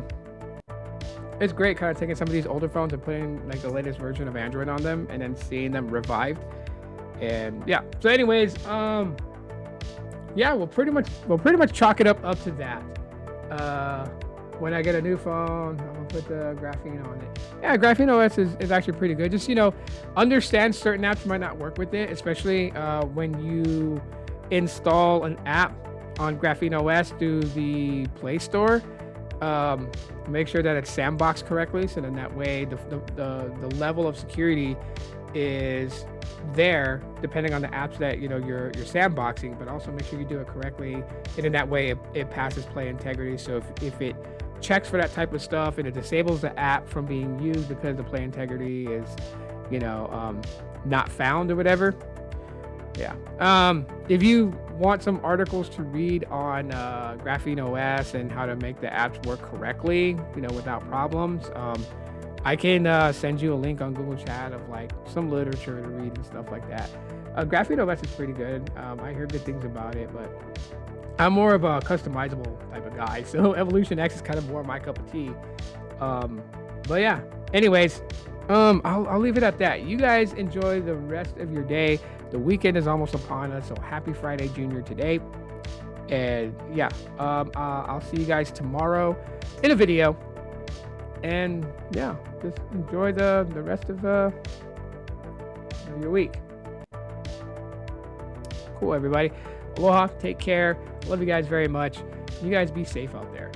it's great kind of taking some of these older phones and putting like the latest version of Android on them and then seeing them revived. And yeah. So anyways, yeah, we'll pretty much chalk it up to that. When I get a new phone, I'm gonna put the graphene on it. Yeah, graphene OS is actually pretty good. Just, understand certain apps might not work with it, especially when you install an app on graphene OS through the Play Store. Make sure that it's sandboxed correctly, so then that way the level of security is there depending on the apps that you're sandboxing, but also make sure you do it correctly, and in that way it passes play integrity. So if it checks for that type of stuff and it disables the app from being used because the play integrity is not found or whatever. Yeah. If you want some articles to read on graphene OS and how to make the apps work correctly, without problems, I can send you a link on Google Chat of like some literature to read and stuff like that. Graphene OS is pretty good. I hear good things about it, but I'm more of a customizable type of guy, so Evolution X is kind of more my cup of tea. But yeah, anyways, I'll leave it at that. You guys enjoy the rest of your day. The weekend is almost upon us, so happy Friday Junior today. And yeah, I'll see you guys tomorrow in a video. And yeah, just enjoy the rest of your week. Cool, everybody. Aloha, take care. Love you guys very much. You guys be safe out there.